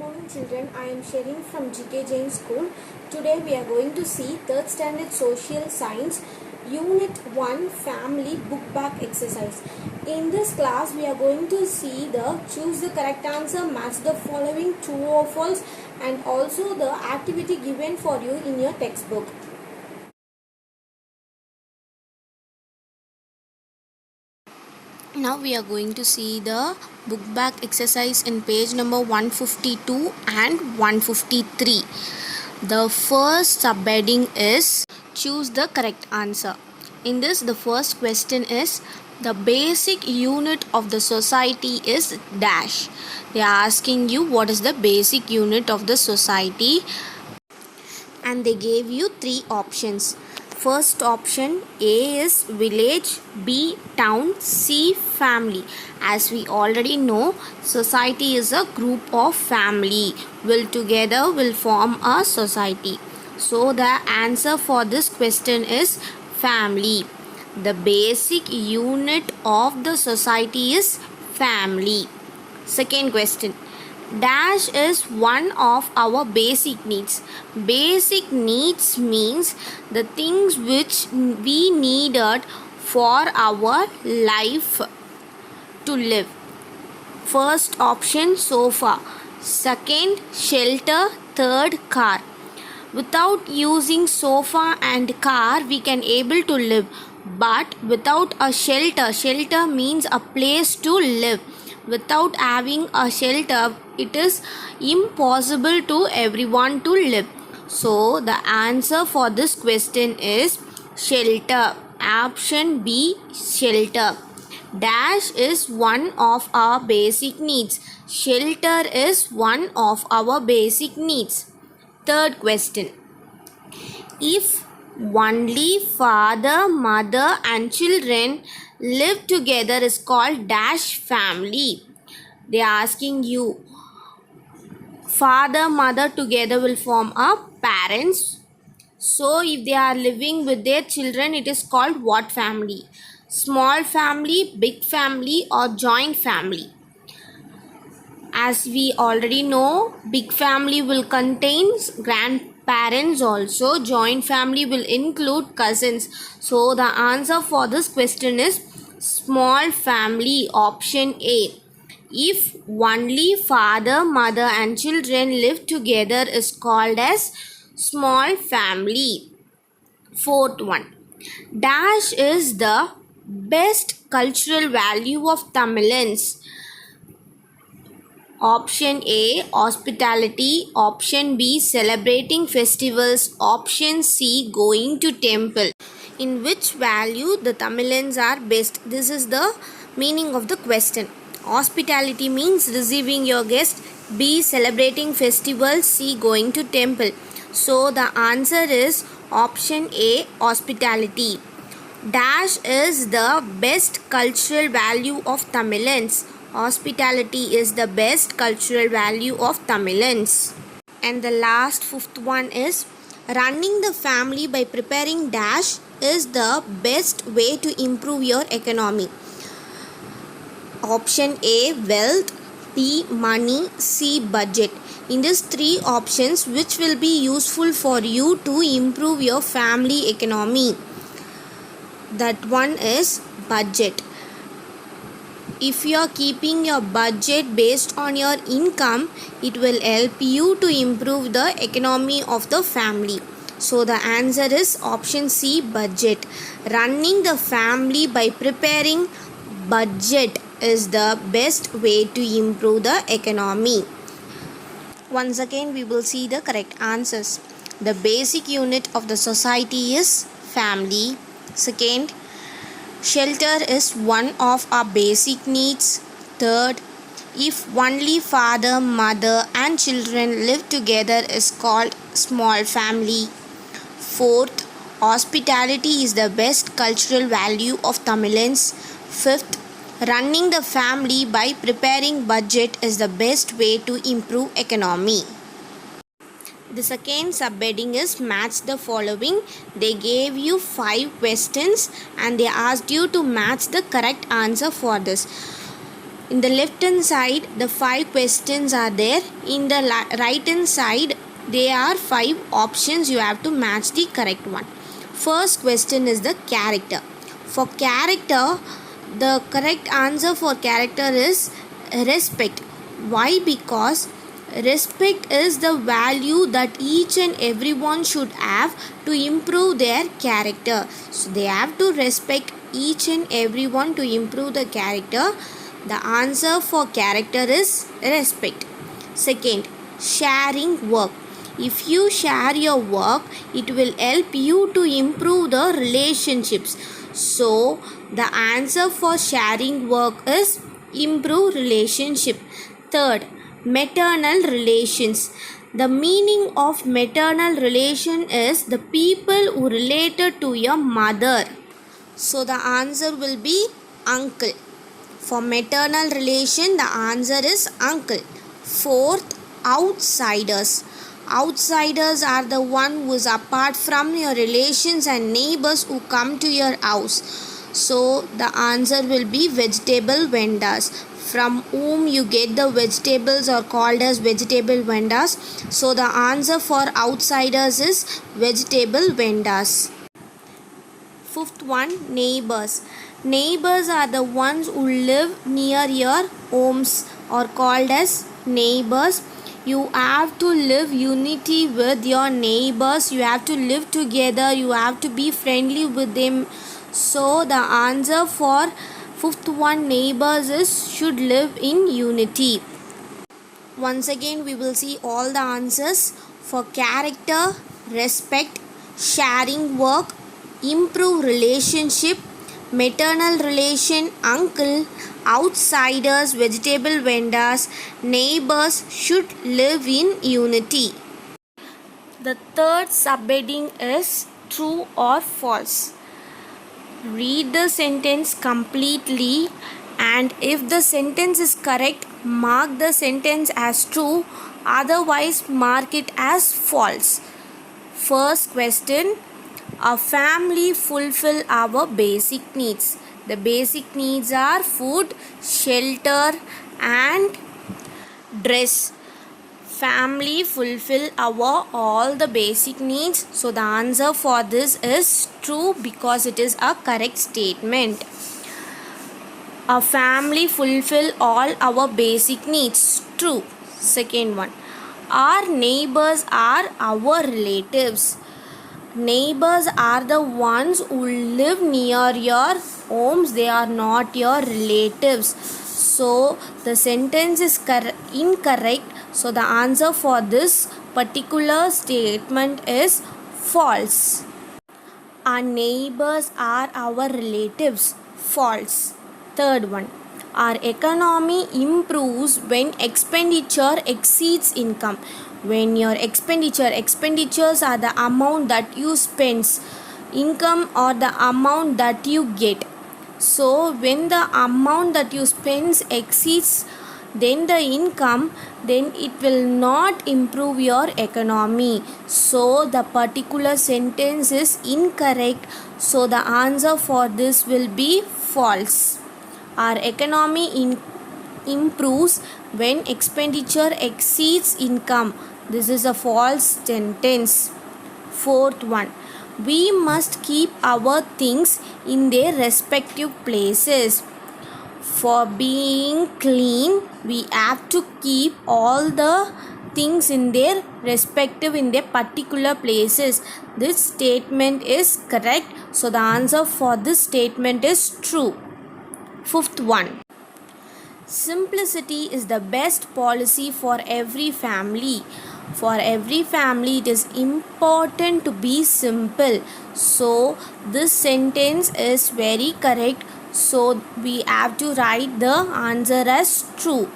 morning children, I am Sherin from GK Jain School. Today we are going to see 3rd standard social science unit 1 family book back exercise. In this class we are going to see the choose the correct answer, match the following true or false, and also the activity given for you in your textbook. Now we are going to see the book back exercise in page number 152 and 153. The first subheading is choose the correct answer. In this, the first question is the basic unit of the society is dash. They are asking you what is the basic unit of the society, and they gave you 3 options. First option A is village, B town, C family. As we already know, society is a group of family will together will form a society. So the answer for this question is family. The basic unit of the society is family. Second question, dash is one of our basic needs. Basic needs means the things which we needed for our life to live. First option sofa, second shelter, third car. Without using sofa and car we can able to live, but without a shelter means a place to live. Without having a shelter, it is impossible to everyone to live. So the answer for this question is shelter. Option B, shelter. Dash is one of our basic needs. Shelter is one of our basic needs. Third question, if only father, mother and children live together is called dash family. They are asking you, father, mother together will form a parents. So if they are living with their children, it is called what family? Small family, big family or joint family? As we already know, big family will contain grandparents also. Joint family will include cousins. So the answer for this question is small family, option A. If only father, mother and children live together is called as small family. Fourth one, dash is the best cultural value of Tamilians. Option A, hospitality. Option B, celebrating festivals. Option C, going to temple. In which value the Tamilians are best? This is the meaning of the question. Hospitality means receiving your guest. B, celebrating festivals. C, going to temple. So the answer is option A, hospitality. Dash is the best cultural value of Tamilians. Hospitality is the best cultural value of Tamilians. And the last fifth one is running the family by preparing dash is the best way to improve your economy. Option A, wealth. B, money. C, budget. In these 3 options, which will be useful for you to improve your family economy? That one is budget. If you are keeping your budget based on your income, it will help you to improve the economy of the family. So the answer is option C, budget. Running the family by preparing budget is the best way to improve the economy. Once again we will see the correct answers. The basic unit of the society is family. Second, shelter is one of our basic needs. Third, if only father, mother and children live together is called small family. Fourth, hospitality is the best cultural value of Tamilians. Fifth, running the family by preparing budget is the best way to improve economy. The second subheading is match the following. They gave you 5 questions and they asked you to match the correct answer for this. In the left hand side, the 5 questions are there. In the right hand side, there are 5 options. You have to match the correct one. First question is the character. For character, the correct answer for character is respect. Why? Because respect is the value that each and everyone should have to improve their character. So they have to respect each and everyone to improve the character. The answer for character is respect. Second, sharing work. If you share your work, it will help you to improve the relationships. So the answer for sharing work is improve relationship. Third, maternal relations. The meaning of maternal relation is the people who related to your mother. So the answer will be uncle. For maternal relation, the answer is uncle. Fourth, outsiders. Outsiders are the one who is apart from your relations and neighbors who come to your house. So the answer will be vegetable vendors. From whom you get the vegetables are called as vegetable vendors. So the answer for outsiders is vegetable vendors. Fifth one, neighbors. Neighbors are the ones who live near your homes or called as neighbors. You have to live unity with your neighbors. You have to live together. You have to be friendly with them. So the answer for fifth one, neighbors, is should live in unity. Once again we will see all the answers. For character, respect, sharing work, improve relationship, maternal relation, uncle, outsiders, vegetable vendors, neighbors should live in unity. The third subheading is true or false. Read the sentence completely, and if the sentence is correct, mark the sentence as true, otherwise mark it as false. First question, a family fulfill our basic needs. The basic needs are food, shelter and dress. Family fulfill our all the basic needs. So the answer for this is true because it is a correct statement. A family fulfill all our basic needs. True. Second one, our neighbors are our relatives. Neighbors are the ones who live near your homes. They are not your relatives. So the sentence is incorrect. So the answer for this particular statement is false. Our neighbors are our relatives. False. Third one, our economy improves when expenditure exceeds income. When your expenditures are the amount that you spend, income or the amount that you get. So when the amount that you spend exceeds then the income, then it will not improve your economy. So the particular sentence is incorrect. So the answer for this will be false. Our economy improves when expenditure exceeds income. This is a false sentence. Fourth one, we must keep our things in their respective places. For being clean, we have to keep all the things in their particular places. This statement is correct. So the answer for this statement is true. Fifth one, simplicity is the best policy for every family. For every family, it is important to be simple. So this sentence is very correct. So we have to write the answer as true.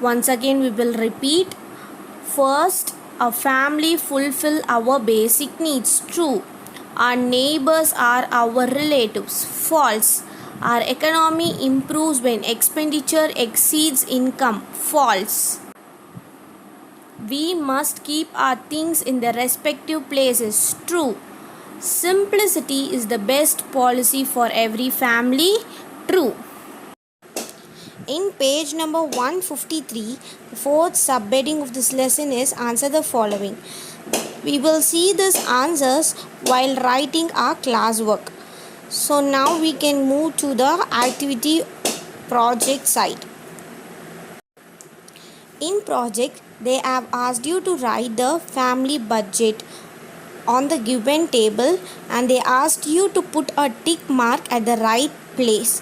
Once again we will repeat. First, a family fulfill our basic needs. True. Our neighbors are our relatives. False. Our economy improves when expenditure exceeds income. False. We must keep our things in their respective places. True. Simplicity is the best policy for every family. True. In page number 153, the fourth subheading of this lesson is answer the following. We will see these answers while writing our classwork. So now we can move to the activity project side. In project, they have asked you to write the family budget on the given table and they asked you to put a tick mark at the right place.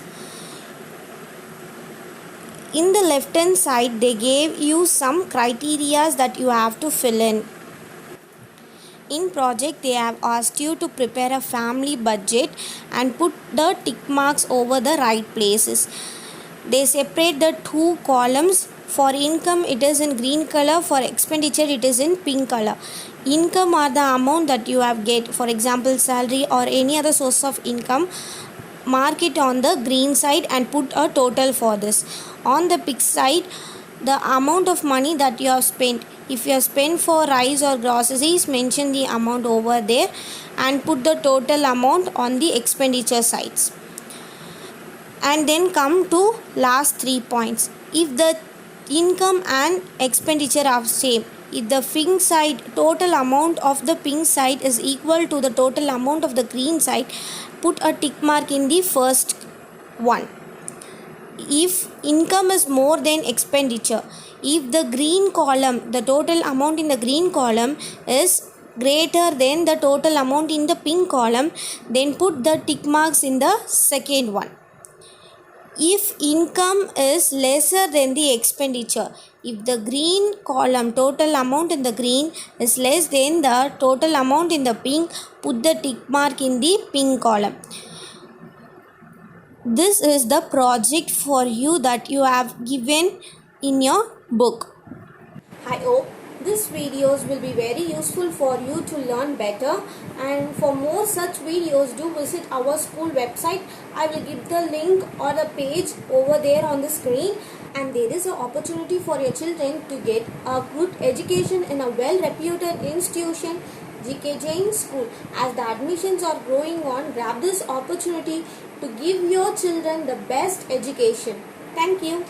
In the left hand side, they gave you some criteria that you have to fill in. In project, they have asked you to prepare a family budget and put the tick marks over the right places. They separate the two columns. For income, it is in green color. For expenditure, it is in pink color. Income are the amount that you have get. For example, salary or any other source of income. Mark it on the green side and put a total for this. On the pink side, the amount of money that you have spent. If you have spent for rice or groceries, mention the amount over there and put the total amount on the expenditure sides. And then come to last 3 points. If the income and expenditure are same, if the pink side total amount of the pink side is equal to the total amount of the green side, put a tick mark in the first one. If income is more than expenditure, if the green column, the total amount in the green column is greater than the total amount in the pink column, then put the tick marks in the second one. If income is lesser than the expenditure, if the green column total amount in the green is less than the total amount in the pink, put the tick mark in the pink column. This is the project for you that you have given in your book. I hope these videos will be very useful for you to learn better, and for more such videos do visit our school website. I will give the link or the page over there on the screen, and there is an opportunity for your children to get a good education in a well-reputed institution, GK Jain School. As the admissions are growing on, grab this opportunity to give your children the best education. Thank you.